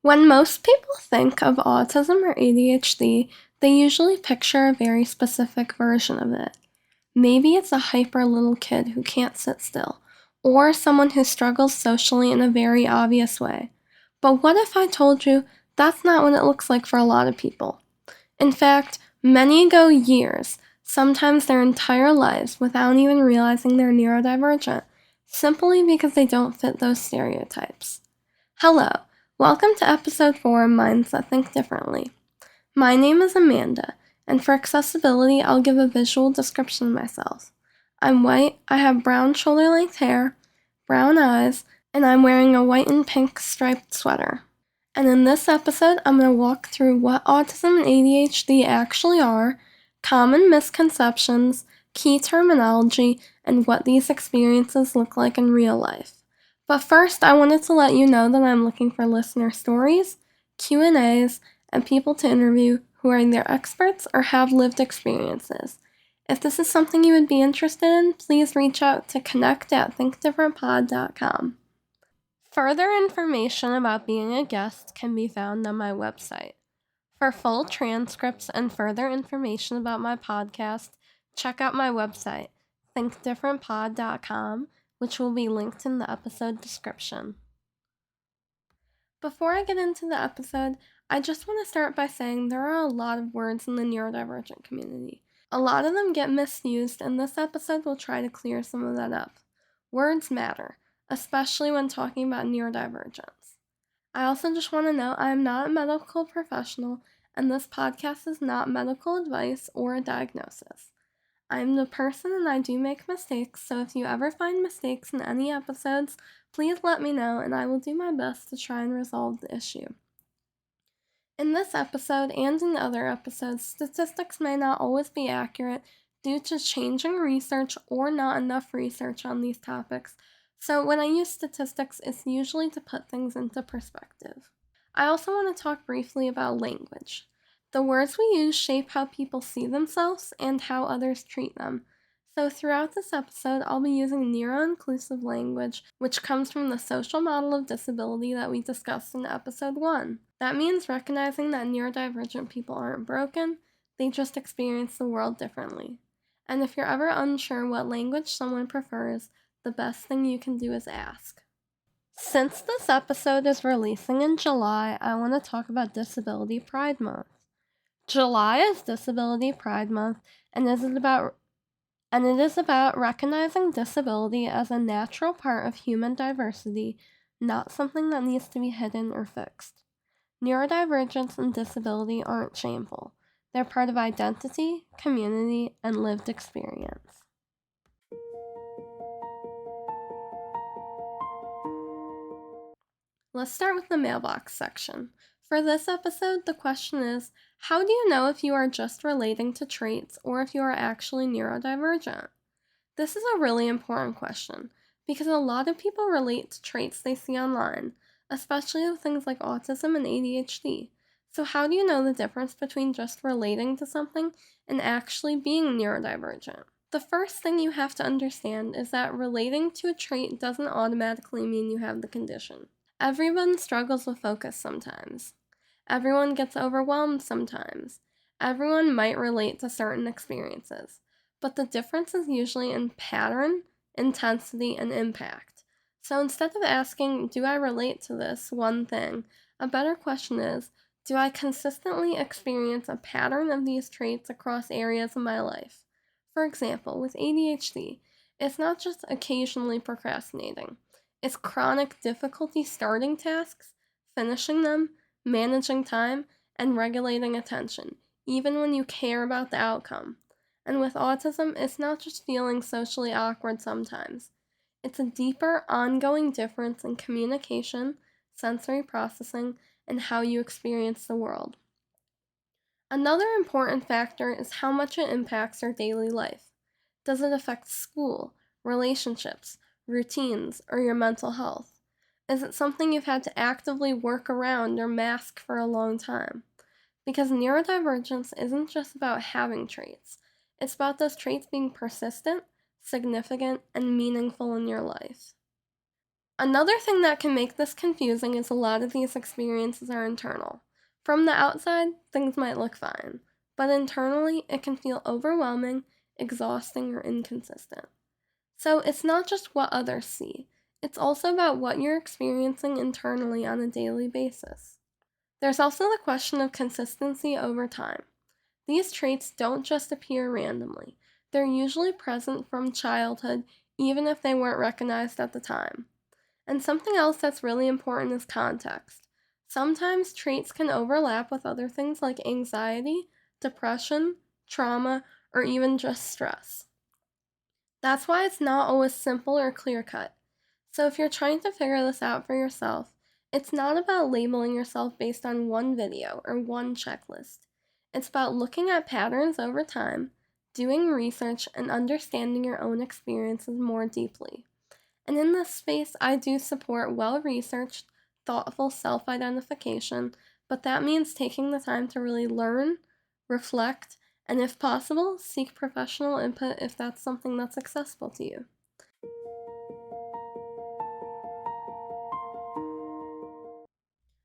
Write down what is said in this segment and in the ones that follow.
When most people think of autism or ADHD, they usually picture a very specific version of it. Maybe it's a hyper little kid who can't sit still, or someone who struggles socially in a very obvious way. But what if I told you that's not what it looks like for a lot of people? In fact, many go years, sometimes their entire lives, without even realizing they're neurodivergent, simply because they don't fit those stereotypes. Hello, welcome to episode 4 of Minds That Think Differently. My name is Amanda, and for accessibility, I'll give a visual description of myself. I'm white, I have brown shoulder-length hair, brown eyes, and I'm wearing a white and pink striped sweater. And in this episode, I'm going to walk through what autism and ADHD actually are, common misconceptions, key terminology, and what these experiences look like in real life. But first, I wanted to let you know that I'm looking for listener stories, Q&As, and people to interview who are either experts or have lived experiences. If this is something you would be interested in, please reach out to connect@thinkdifferentpod.com. Further information about being a guest can be found on my website. For full transcripts and further information about my podcast, check out my website, thinkdifferentpod.com, which will be linked in the episode description. Before I get into the episode, I just want to start by saying there are a lot of words in the neurodivergent community. A lot of them get misused, and this episode will try to clear some of that up. Words matter, especially when talking about neurodivergence. I also just want to note I am not a medical professional, and this podcast is not medical advice or a diagnosis. I'm the person and I do make mistakes, so if you ever find mistakes in any episodes, please let me know and I will do my best to try and resolve the issue. In this episode and in other episodes, statistics may not always be accurate due to changing research or not enough research on these topics, so when I use statistics, it's usually to put things into perspective. I also want to talk briefly about language. The words we use shape how people see themselves and how others treat them. So throughout this episode, I'll be using neuro-inclusive language, which comes from the social model of disability that we discussed in episode 1. That means recognizing that neurodivergent people aren't broken, they just experience the world differently. And if you're ever unsure what language someone prefers, the best thing you can do is ask. Since this episode is releasing in July, I want to talk about Disability Pride Month. July is Disability Pride Month, and it is about recognizing disability as a natural part of human diversity, not something that needs to be hidden or fixed. Neurodivergence and disability aren't shameful. They're part of identity, community, and lived experience. Let's start with the mailbox section. For this episode, the question is, how do you know if you are just relating to traits or if you are actually neurodivergent? This is a really important question because a lot of people relate to traits they see online, especially with things like autism and ADHD. So how do you know the difference between just relating to something and actually being neurodivergent? The first thing you have to understand is that relating to a trait doesn't automatically mean you have the condition. Everyone struggles with focus sometimes. Everyone gets overwhelmed sometimes. Everyone might relate to certain experiences, but the difference is usually in pattern, intensity, and impact. So instead of asking, do I relate to this one thing, a better question is, do I consistently experience a pattern of these traits across areas of my life? For example, with ADHD, it's not just occasionally procrastinating. It's chronic difficulty starting tasks, finishing them, managing time, and regulating attention, even when you care about the outcome. And with autism, it's not just feeling socially awkward sometimes. It's a deeper, ongoing difference in communication, sensory processing, and how you experience the world. Another important factor is how much it impacts our daily life. Does it affect school, relationships, routines, or your mental health? Is it something you've had to actively work around or mask for a long time? Because neurodivergence isn't just about having traits. It's about those traits being persistent, significant, and meaningful in your life. Another thing that can make this confusing is a lot of these experiences are internal. From the outside, things might look fine, but internally, it can feel overwhelming, exhausting, or inconsistent. So it's not just what others see, it's also about what you're experiencing internally on a daily basis. There's also the question of consistency over time. These traits don't just appear randomly, they're usually present from childhood, even if they weren't recognized at the time. And something else that's really important is context. Sometimes traits can overlap with other things like anxiety, depression, trauma, or even just stress. That's why it's not always simple or clear cut. So if you're trying to figure this out for yourself, it's not about labeling yourself based on one video or one checklist. It's about looking at patterns over time, doing research, and understanding your own experiences more deeply. And in this space, I do support well researched, thoughtful self identification, but that means taking the time to really learn, reflect, and if possible, seek professional input if that's something that's accessible to you.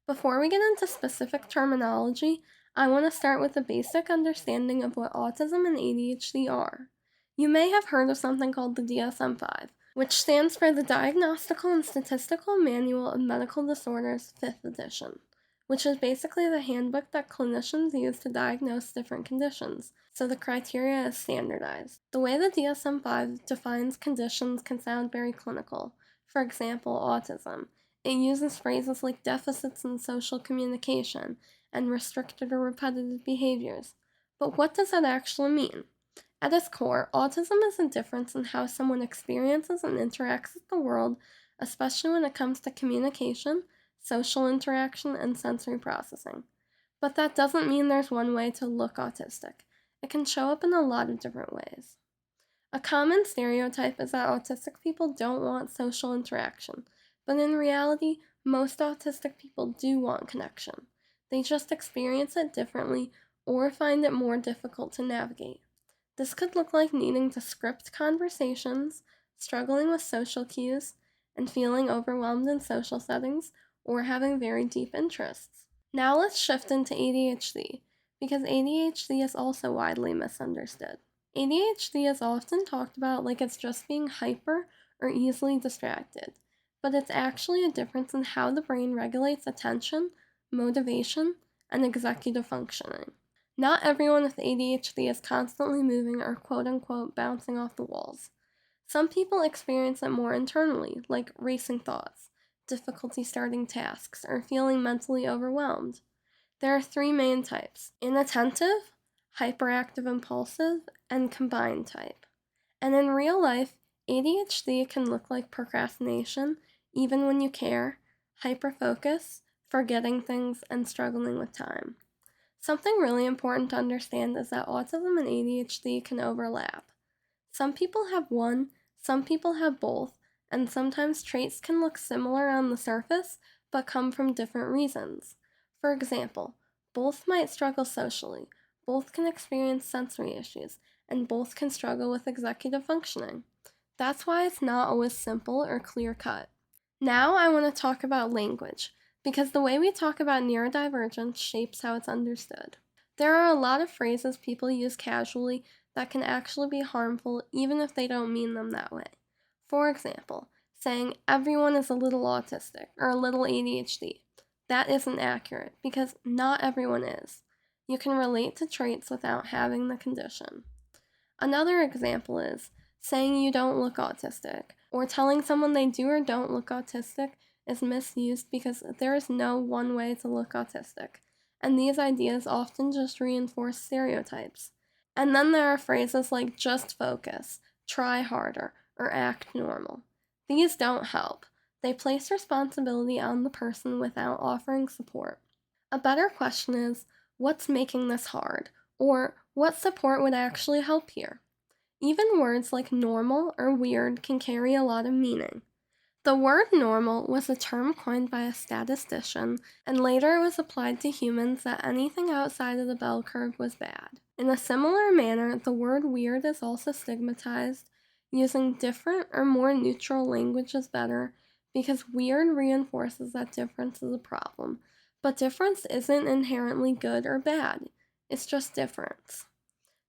Before we get into specific terminology, I want to start with a basic understanding of what autism and ADHD are. You may have heard of something called the DSM-5, which stands for the Diagnostical and Statistical Manual of Medical Disorders, 5th edition, which is basically the handbook that clinicians use to diagnose different conditions, so the criteria is standardized. The way the DSM-5 defines conditions can sound very clinical. For example, autism. It uses phrases like deficits in social communication and restricted or repetitive behaviors. But what does that actually mean? At its core, autism is a difference in how someone experiences and interacts with the world, especially when it comes to communication, social interaction, and sensory processing. But that doesn't mean there's one way to look autistic. It can show up in a lot of different ways. A common stereotype is that autistic people don't want social interaction, but in reality, most autistic people do want connection. They just experience it differently or find it more difficult to navigate. This could look like needing to script conversations, struggling with social cues, and feeling overwhelmed in social settings, or having very deep interests. Now let's shift into ADHD, because ADHD is also widely misunderstood. ADHD is often talked about like it's just being hyper or easily distracted, but it's actually a difference in how the brain regulates attention, motivation, and executive functioning. Not everyone with ADHD is constantly moving or quote unquote bouncing off the walls. Some people experience it more internally, like racing thoughts, difficulty starting tasks, or feeling mentally overwhelmed. There are three main types: inattentive, hyperactive impulsive, and combined type. And in real life, ADHD can look like procrastination, even when you care, hyperfocus, forgetting things, and struggling with time. Something really important to understand is that autism and ADHD can overlap. Some people have one, some people have both, and sometimes traits can look similar on the surface but come from different reasons. For example, both might struggle socially, both can experience sensory issues, and both can struggle with executive functioning. That's why it's not always simple or clear cut. Now I want to talk about language, because the way we talk about neurodivergence shapes how it's understood. There are a lot of phrases people use casually that can actually be harmful even if they don't mean them that way. For example, saying everyone is a little autistic or a little ADHD. That isn't accurate because not everyone is. You can relate to traits without having the condition. Another example is saying you don't look autistic, or telling someone they do or don't look autistic is misused because there is no one way to look autistic, and these ideas often just reinforce stereotypes. And then there are phrases like just focus, try harder, or act normal. These don't help. They place responsibility on the person without offering support. A better question is, what's making this hard? Or what support would actually help here? Even words like normal or weird can carry a lot of meaning. The word normal was a term coined by a statistician, and later it was applied to humans that anything outside of the bell curve was bad. In a similar manner, the word weird is also stigmatized. Using different or more neutral language is better because weird reinforces that difference is a problem, but difference isn't inherently good or bad, it's just difference.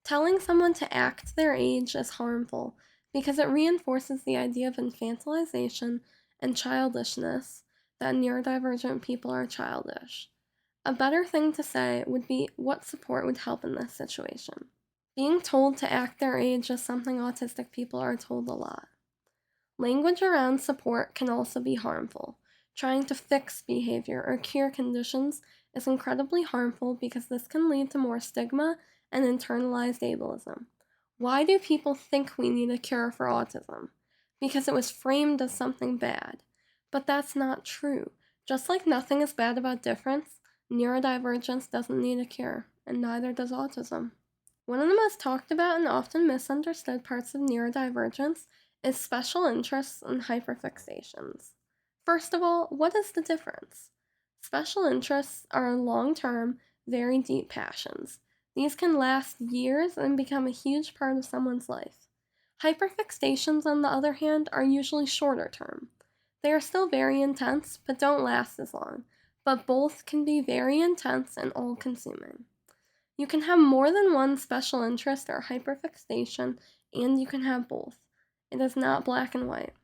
Telling someone to act their age is harmful because it reinforces the idea of infantilization and childishness, that neurodivergent people are childish. A better thing to say would be what support would help in this situation. Being told to act their age is something autistic people are told a lot. Language around support can also be harmful. Trying to fix behavior or cure conditions is incredibly harmful because this can lead to more stigma and internalized ableism. Why do people think we need a cure for autism? Because it was framed as something bad. But that's not true. Just like nothing is bad about difference, neurodivergence doesn't need a cure, and neither does autism. One of the most talked about and often misunderstood parts of neurodivergence is special interests and hyperfixations. First of all, what is the difference? Special interests are long-term, very deep passions. These can last years and become a huge part of someone's life. Hyperfixations, on the other hand, are usually shorter term. They are still very intense, but don't last as long. But both can be very intense and all-consuming. You can have more than one special interest or hyperfixation, and you can have both. It is not black and white.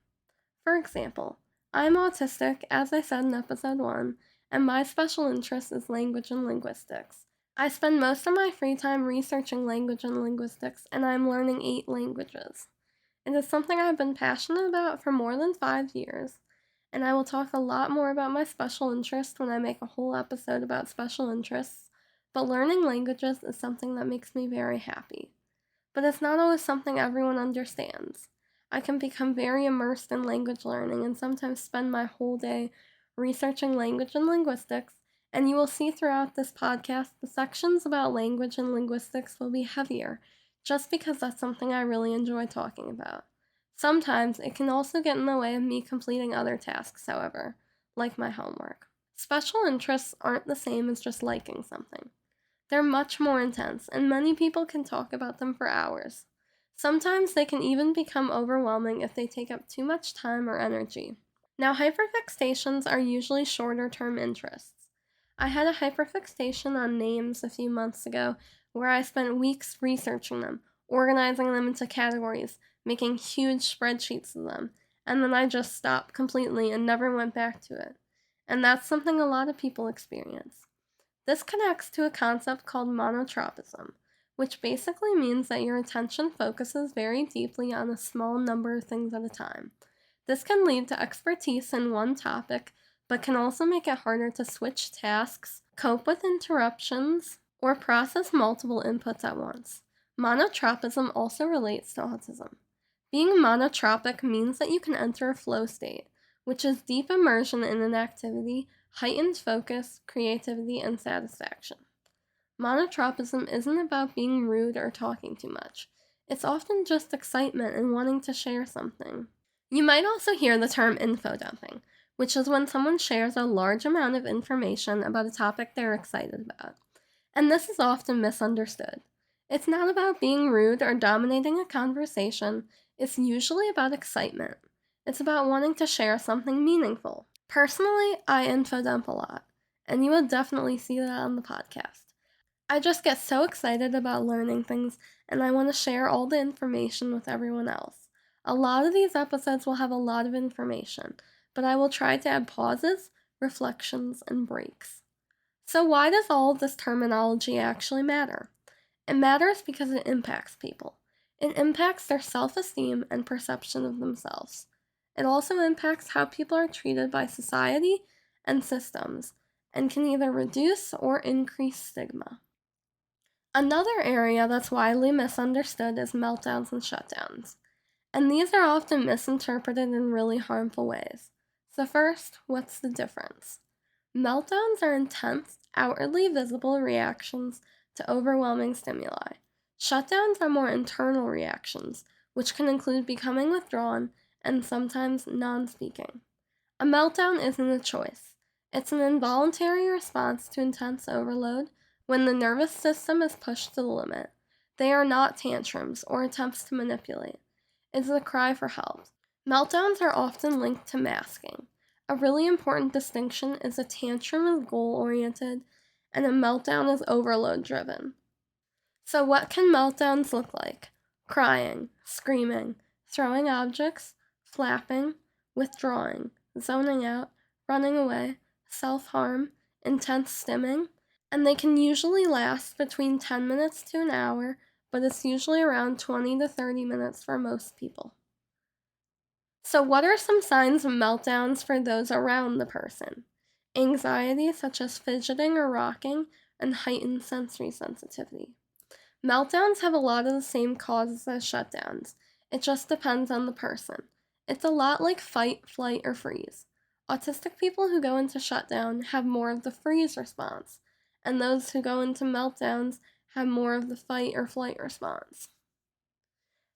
For example, I'm autistic, as I said in episode 1, and my special interest is language and linguistics. I spend most of my free time researching language and linguistics, and I'm learning 8 languages. It is something I've been passionate about for more than 5 years, and I will talk a lot more about my special interest when I make a whole episode about special interests, but learning languages is something that makes me very happy. But it's not always something everyone understands. I can become very immersed in language learning and sometimes spend my whole day researching language and linguistics, and you will see throughout this podcast the sections about language and linguistics will be heavier, just because that's something I really enjoy talking about. Sometimes it can also get in the way of me completing other tasks, however, like my homework. Special interests aren't the same as just liking something. They're much more intense, and many people can talk about them for hours. Sometimes they can even become overwhelming if they take up too much time or energy. Now, hyperfixations are usually shorter term interests. I had a hyperfixation on names a few months ago where I spent weeks researching them, organizing them into categories, making huge spreadsheets of them, and then I just stopped completely and never went back to it. And that's something a lot of people experience. This connects to a concept called monotropism, which basically means that your attention focuses very deeply on a small number of things at a time. This can lead to expertise in one topic, but can also make it harder to switch tasks, cope with interruptions, or process multiple inputs at once. Monotropism also relates to autism. Being monotropic means that you can enter a flow state, which is deep immersion in an activity, heightened focus, creativity, and satisfaction. Monotropism isn't about being rude or talking too much. It's often just excitement and wanting to share something. You might also hear the term info dumping, which is when someone shares a large amount of information about a topic they're excited about. And this is often misunderstood. It's not about being rude or dominating a conversation, it's usually about excitement. It's about wanting to share something meaningful. Personally, I info dump a lot, and you will definitely see that on the podcast. I just get so excited about learning things, and I want to share all the information with everyone else. A lot of these episodes will have a lot of information, but I will try to add pauses, reflections, and breaks. So why does all of this terminology actually matter? It matters because it impacts people. It impacts their self-esteem and perception of themselves. It also impacts how people are treated by society and systems, and can either reduce or increase stigma. Another area that's widely misunderstood is meltdowns and shutdowns, and these are often misinterpreted in really harmful ways. So first, what's the difference? Meltdowns are intense, outwardly visible reactions to overwhelming stimuli. Shutdowns are more internal reactions, which can include becoming withdrawn and sometimes non-speaking. A meltdown isn't a choice. It's an involuntary response to intense overload when the nervous system is pushed to the limit. They are not tantrums or attempts to manipulate. It's a cry for help. Meltdowns are often linked to masking. A really important distinction is a tantrum is goal-oriented and a meltdown is overload-driven. So what can meltdowns look like? Crying, screaming, throwing objects, flapping, withdrawing, zoning out, running away, self-harm, intense stimming, and they can usually last between 10 minutes to an hour, but it's usually around 20 to 30 minutes for most people. So what are some signs of meltdowns for those around the person? Anxiety, such as fidgeting or rocking, and heightened sensory sensitivity. Meltdowns have a lot of the same causes as shutdowns. It just depends on the person. It's a lot like fight, flight, or freeze. Autistic people who go into shutdown have more of the freeze response, and those who go into meltdowns have more of the fight or flight response.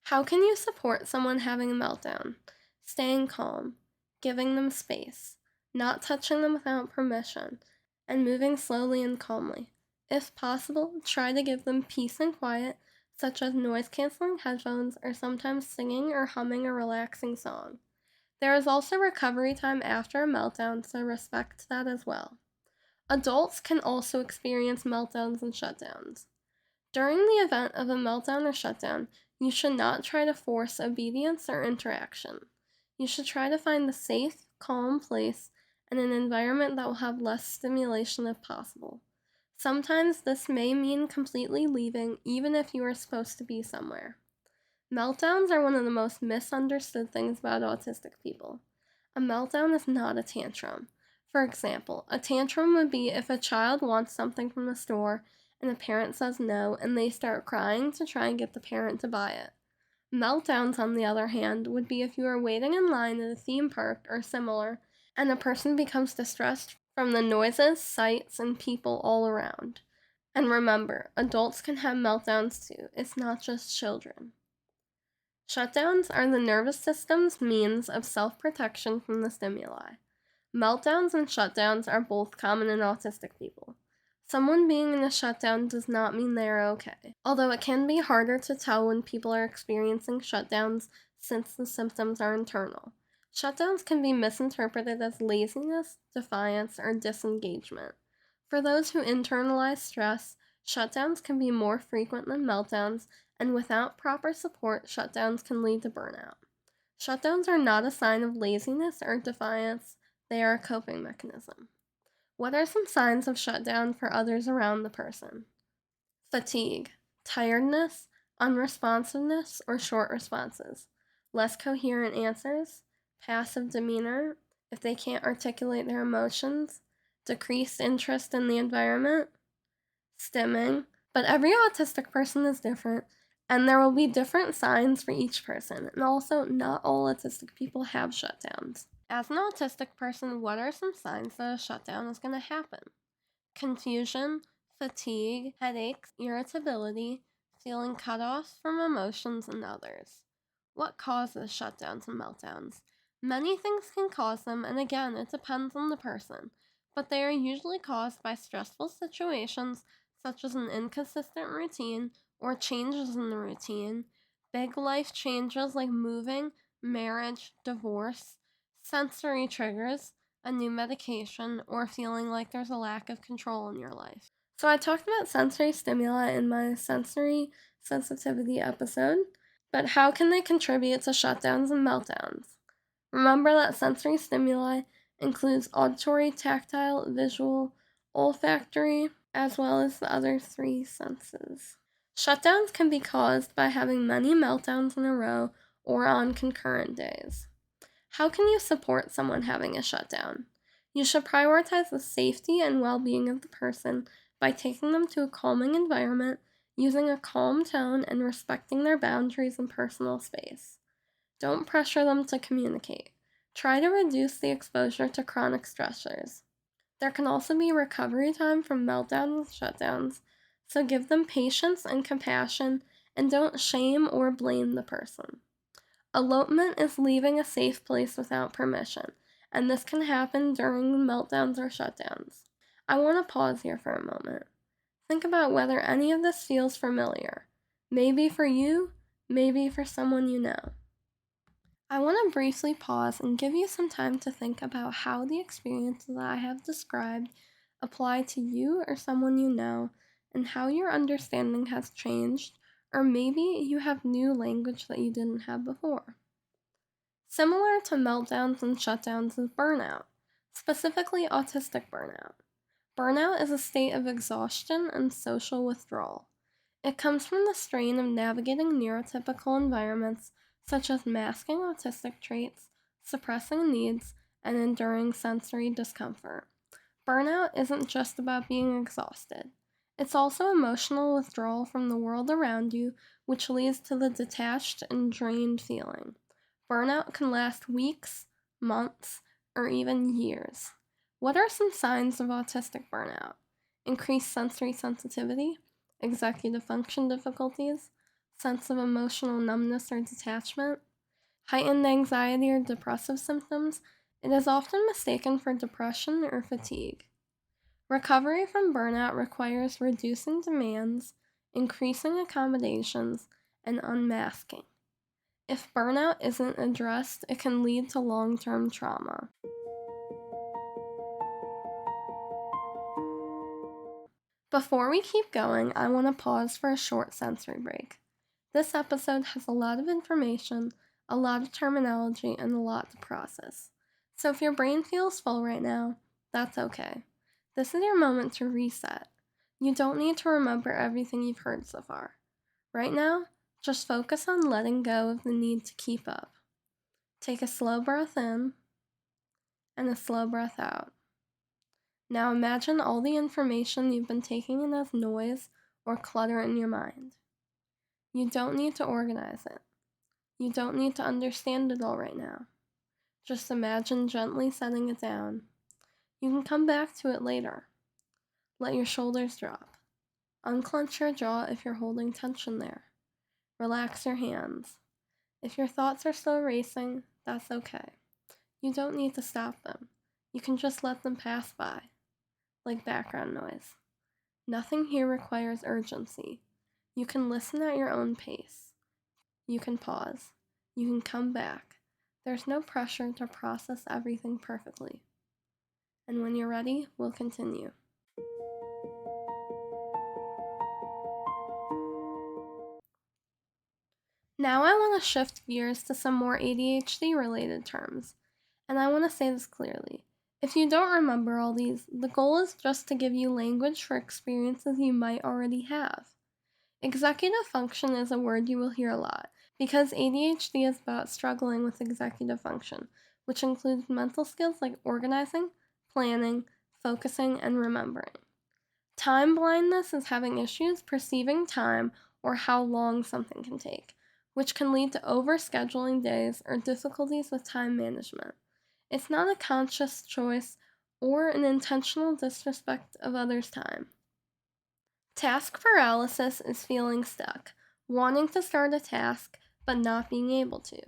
How can you support someone having a meltdown? Staying calm, giving them space, not touching them without permission, and moving slowly and calmly. If possible, try to give them peace and quiet, such as noise-canceling headphones or sometimes singing or humming a relaxing song. There is also recovery time after a meltdown, so respect that as well. Adults can also experience meltdowns and shutdowns. During the event of a meltdown or shutdown, you should not try to force obedience or interaction. You should try to find a safe, calm place and an environment that will have less stimulation if possible. Sometimes this may mean completely leaving, even if you are supposed to be somewhere. Meltdowns are one of the most misunderstood things about autistic people. A meltdown is not a tantrum. For example, a tantrum would be if a child wants something from the store and the parent says no and they start crying to try and get the parent to buy it. Meltdowns, on the other hand, would be if you are waiting in line at a theme park or similar and a person becomes distressed from the noises, sights, and people all around. And remember, adults can have meltdowns too. It's not just children. Shutdowns are the nervous system's means of self-protection from the stimuli. Meltdowns and shutdowns are both common in autistic people. Someone being in a shutdown does not mean they are okay, although it can be harder to tell when people are experiencing shutdowns since the symptoms are internal. Shutdowns can be misinterpreted as laziness, defiance, or disengagement. For those who internalize stress, shutdowns can be more frequent than meltdowns, and without proper support, shutdowns can lead to burnout. Shutdowns are not a sign of laziness or defiance, they are a coping mechanism. What are some signs of shutdown for others around the person? Fatigue, tiredness, unresponsiveness, or short responses, less coherent answers, passive demeanor, if they can't articulate their emotions, decreased interest in the environment, stimming. But every autistic person is different, and there will be different signs for each person, and also not all autistic people have shutdowns. As an autistic person, what are some signs that a shutdown is going to happen? Confusion, fatigue, headaches, irritability, feeling cut off from emotions and others. What causes shutdowns and meltdowns? Many things can cause them, and again, it depends on the person, but they are usually caused by stressful situations such as an inconsistent routine or changes in the routine, big life changes like moving, marriage, divorce, sensory triggers, a new medication, or feeling like there's a lack of control in your life. So I talked about sensory stimuli in my sensory sensitivity episode, but how can they contribute to shutdowns and meltdowns? Remember that sensory stimuli includes auditory, tactile, visual, olfactory, as well as the other three senses. Shutdowns can be caused by having many meltdowns in a row or on concurrent days. How can you support someone having a shutdown? You should prioritize the safety and well-being of the person by taking them to a calming environment, using a calm tone, and respecting their boundaries and personal space. Don't pressure them to communicate. Try to reduce the exposure to chronic stressors. There can also be recovery time from meltdowns and shutdowns, so give them patience and compassion and don't shame or blame the person. Elopement is leaving a safe place without permission, and this can happen during meltdowns or shutdowns. I want to pause here for a moment. Think about whether any of this feels familiar. Maybe for you, maybe for someone you know. I want to briefly pause and give you some time to think about how the experiences I have described apply to you or someone you know, and how your understanding has changed, or maybe you have new language that you didn't have before. Similar to meltdowns and shutdowns is burnout, specifically autistic burnout. Burnout is a state of exhaustion and social withdrawal. It comes from the strain of navigating neurotypical environments such as masking autistic traits, suppressing needs, and enduring sensory discomfort. Burnout isn't just about being exhausted. It's also emotional withdrawal from the world around you, which leads to the detached and drained feeling. Burnout can last weeks, months, or even years. What are some signs of autistic burnout? Increased sensory sensitivity, executive function difficulties, sense of emotional numbness or detachment, heightened anxiety or depressive symptoms. It is often mistaken for depression or fatigue. Recovery from burnout requires reducing demands, increasing accommodations, and unmasking. If burnout isn't addressed, it can lead to long-term trauma. Before we keep going, I want to pause for a short sensory break. This episode has a lot of information, a lot of terminology, and a lot to process. So if your brain feels full right now, that's okay. This is your moment to reset. You don't need to remember everything you've heard so far. Right now, just focus on letting go of the need to keep up. Take a slow breath in and a slow breath out. Now imagine all the information you've been taking in as noise or clutter in your mind. You don't need to organize it. You don't need to understand it all right now. Just imagine gently setting it down. You can come back to it later. Let your shoulders drop. Unclench your jaw if you're holding tension there. Relax your hands. If your thoughts are still racing, that's okay. You don't need to stop them. You can just let them pass by, like background noise. Nothing here requires urgency. You can listen at your own pace. You can pause. You can come back. There's no pressure to process everything perfectly. And when you're ready, we'll continue. Now I want to shift gears to some more ADHD related terms. And I want to say this clearly. If you don't remember all these, the goal is just to give you language for experiences you might already have. Executive function is a word you will hear a lot because ADHD is about struggling with executive function, which includes mental skills like organizing, planning, focusing, and remembering. Time blindness is having issues perceiving time or how long something can take, which can lead to overscheduling days or difficulties with time management. It's not a conscious choice or an intentional disrespect of others' time. Task paralysis is feeling stuck, wanting to start a task but not being able to.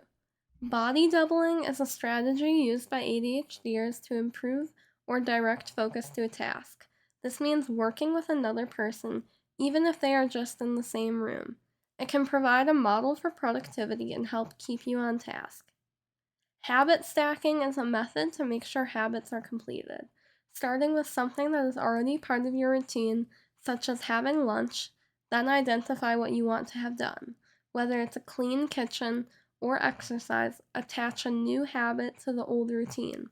Body doubling is a strategy used by ADHDers to improve or direct focus to a task. This means working with another person, even if they are just in the same room. It can provide a model for productivity and help keep you on task. Habit stacking is a method to make sure habits are completed, starting with something that is already part of your routine, such as having lunch, then identify what you want to have done. Whether it's a clean kitchen or exercise, attach a new habit to the old routine,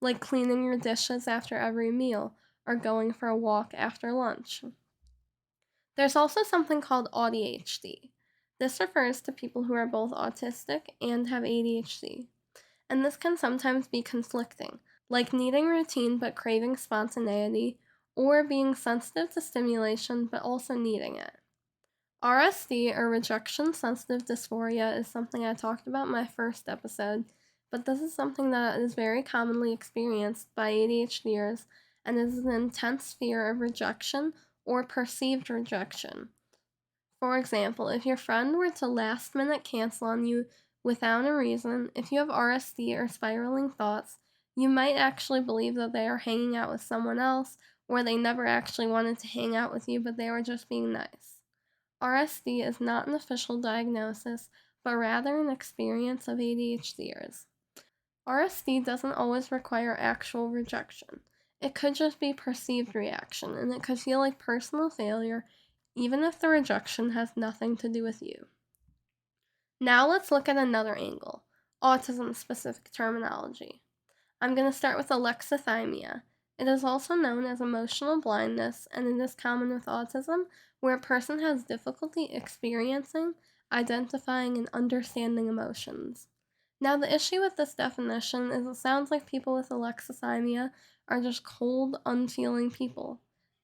like cleaning your dishes after every meal or going for a walk after lunch. There's also something called ADHD. This refers to people who are both autistic and have ADHD. And this can sometimes be conflicting, like needing routine but craving spontaneity, or being sensitive to stimulation but also needing it. RSD, or rejection sensitive dysphoria, is something I talked about in my first episode, but this is something that is very commonly experienced by ADHDers and is an intense fear of rejection or perceived rejection. For example, if your friend were to last minute cancel on you without a reason, if you have RSD or spiraling thoughts, you might actually believe that they are hanging out with someone else, or they never actually wanted to hang out with you, but they were just being nice. RSD is not an official diagnosis, but rather an experience of ADHDers. RSD doesn't always require actual rejection. It could just be perceived reaction, and it could feel like personal failure, even if the rejection has nothing to do with you. Now let's look at another angle, autism-specific terminology. I'm going to start with alexithymia. It is also known as emotional blindness, and it is common with autism, where a person has difficulty experiencing, identifying, and understanding emotions. Now, the issue with this definition is it sounds like people with alexithymia are just cold, unfeeling people.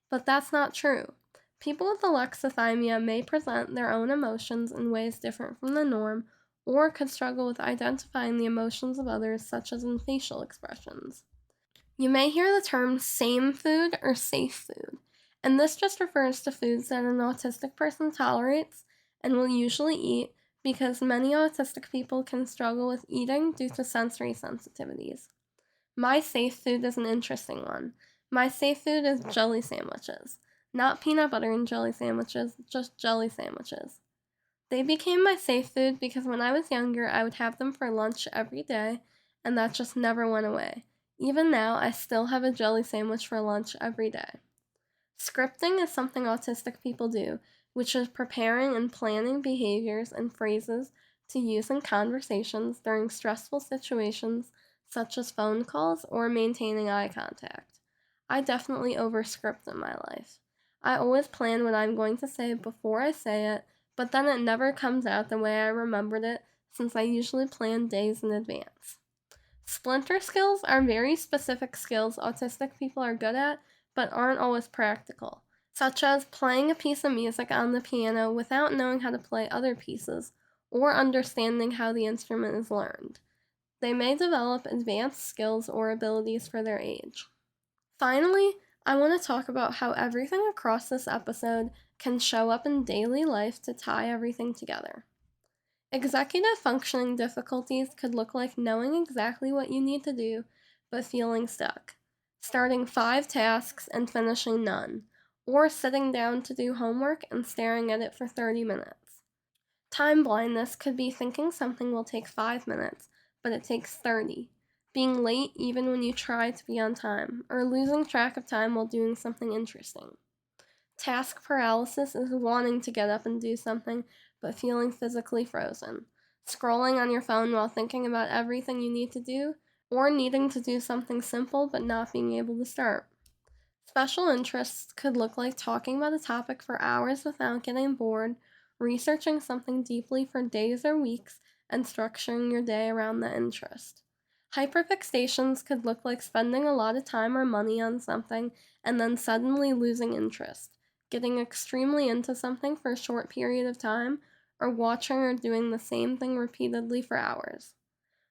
But that's not true. People with alexithymia may present their own emotions in ways different from the norm, or could struggle with identifying the emotions of others, such as in facial expressions. You may hear the term same food or safe food, and this just refers to foods that an autistic person tolerates and will usually eat because many autistic people can struggle with eating due to sensory sensitivities. My safe food is an interesting one. My safe food is jelly sandwiches. Not peanut butter and jelly sandwiches, just jelly sandwiches. They became my safe food because when I was younger, I would have them for lunch every day, and that just never went away. Even now, I still have a jelly sandwich for lunch every day. Scripting is something autistic people do, which is preparing and planning behaviors and phrases to use in conversations during stressful situations such as phone calls or maintaining eye contact. I definitely overscript in my life. I always plan what I'm going to say before I say it, but then it never comes out the way I remembered it since I usually plan days in advance. Splinter skills are very specific skills autistic people are good at, but aren't always practical, such as playing a piece of music on the piano without knowing how to play other pieces, or understanding how the instrument is learned. They may develop advanced skills or abilities for their age. Finally, I want to talk about how everything across this episode can show up in daily life to tie everything together. Executive functioning difficulties could look like knowing exactly what you need to do, but feeling stuck, starting 5 tasks and finishing none, or sitting down to do homework and staring at it for 30 minutes. Time blindness could be thinking something will take 5 minutes, but it takes 30, being late even when you try to be on time, or losing track of time while doing something interesting. Task paralysis is wanting to get up and do something, but feeling physically frozen. Scrolling on your phone while thinking about everything you need to do, or needing to do something simple but not being able to start. Special interests could look like talking about a topic for hours without getting bored, researching something deeply for days or weeks, and structuring your day around the interest. Hyperfixtations could look like spending a lot of time or money on something and then suddenly losing interest, getting extremely into something for a short period of time, or watching or doing the same thing repeatedly for hours.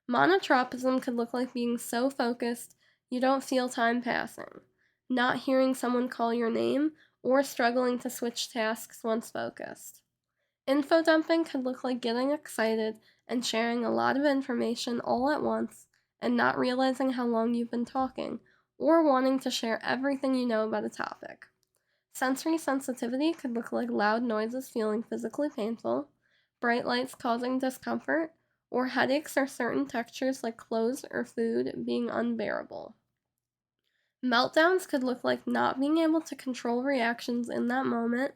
Monotropism could look like being so focused you don't feel time passing, not hearing someone call your name, or struggling to switch tasks once focused. Info dumping could look like getting excited and sharing a lot of information all at once and not realizing how long you've been talking, or wanting to share everything you know about a topic. Sensory sensitivity could look like loud noises feeling physically painful, bright lights causing discomfort, or headaches or certain textures like clothes or food being unbearable. Meltdowns could look like not being able to control reactions in that moment,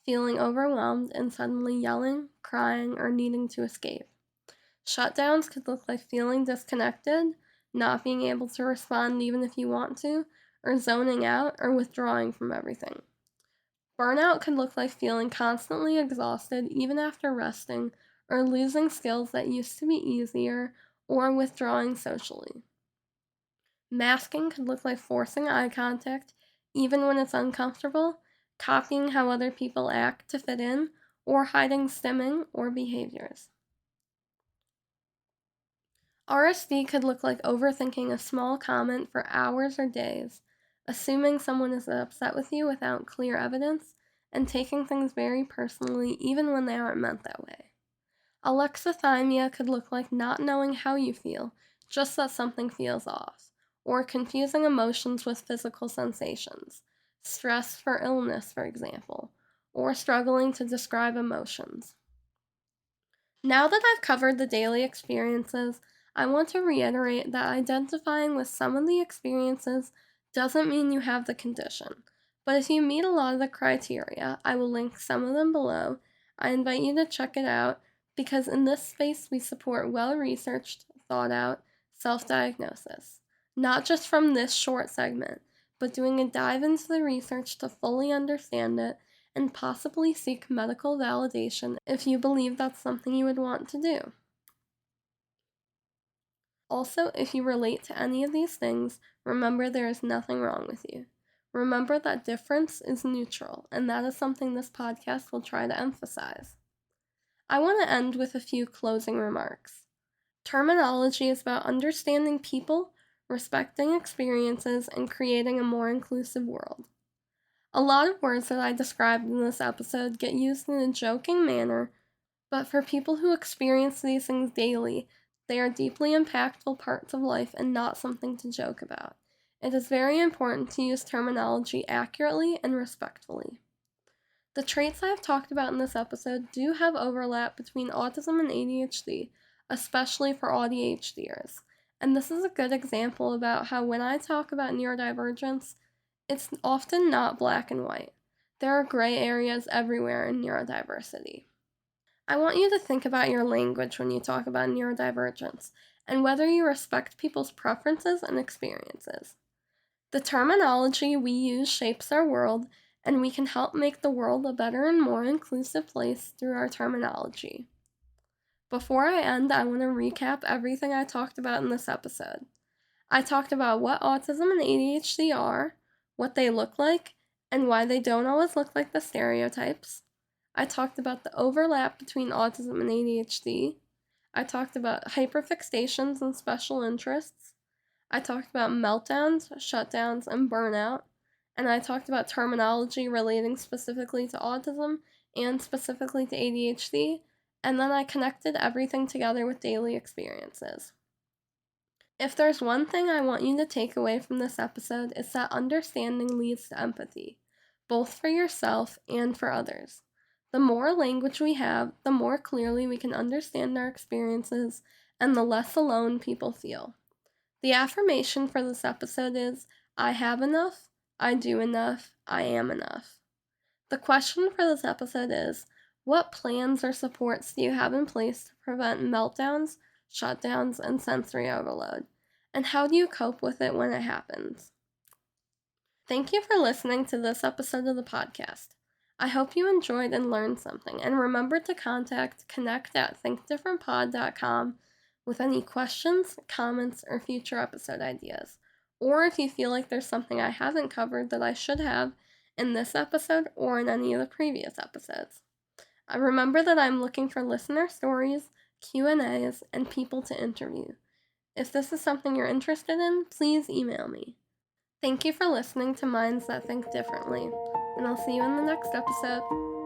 feeling overwhelmed and suddenly yelling, crying, or needing to escape. Shutdowns could look like feeling disconnected, not being able to respond even if you want to, or zoning out or withdrawing from everything. Burnout could look like feeling constantly exhausted even after resting, or losing skills that used to be easier, or withdrawing socially. Masking could look like forcing eye contact even when it's uncomfortable, copying how other people act to fit in, or hiding stimming or behaviors. RSD could look like overthinking a small comment for hours or days, assuming someone is upset with you without clear evidence, and taking things very personally even when they aren't meant that way. Alexithymia could look like not knowing how you feel, just that something feels off, or confusing emotions with physical sensations, stress for illness, for example, or struggling to describe emotions. Now that I've covered the daily experiences, I want to reiterate that identifying with some of the experiences doesn't mean you have the condition. But if you meet a lot of the criteria, I will link some of them below. I invite you to check it out because in this space we support well researched, thought out self diagnosis. Not just from this short segment, but doing a dive into the research to fully understand it and possibly seek medical validation if you believe that's something you would want to do. Also, if you relate to any of these things, remember there is nothing wrong with you. Remember that difference is neutral, and that is something this podcast will try to emphasize. I want to end with a few closing remarks. Terminology is about understanding people, respecting experiences, and creating a more inclusive world. A lot of words that I described in this episode get used in a joking manner, but for people who experience these things daily, they are deeply impactful parts of life and not something to joke about. It is very important to use terminology accurately and respectfully. The traits I have talked about in this episode do have overlap between autism and ADHD, especially for ADHDers. And this is a good example about how when I talk about neurodivergence, it's often not black and white. There are gray areas everywhere in neurodiversity. I want you to think about your language when you talk about neurodivergence and whether you respect people's preferences and experiences. The terminology we use shapes our world, and we can help make the world a better and more inclusive place through our terminology. Before I end, I want to recap everything I talked about in this episode. I talked about what autism and ADHD are, what they look like, and why they don't always look like the stereotypes. I talked about the overlap between autism and ADHD. I talked about hyperfixtations and special interests. I talked about meltdowns, shutdowns, and burnout. And I talked about terminology relating specifically to autism and specifically to ADHD. And then I connected everything together with daily experiences. If there's one thing I want you to take away from this episode, it's that understanding leads to empathy, both for yourself and for others. The more language we have, the more clearly we can understand our experiences and the less alone people feel. The affirmation for this episode is I have enough, I do enough, I am enough. The question for this episode is what plans or supports do you have in place to prevent meltdowns, shutdowns, and sensory overload? And how do you cope with it when it happens? Thank you for listening to this episode of the podcast. I hope you enjoyed and learned something, and remember to contact connect@thinkdifferentpod.com with any questions, comments, or future episode ideas. Or if you feel like there's something I haven't covered that I should have in this episode or in any of the previous episodes. I remember that I'm looking for listener stories, Q&As, and people to interview. If this is something you're interested in, please email me. Thank you for listening to Minds That Think Differently, and I'll see you in the next episode.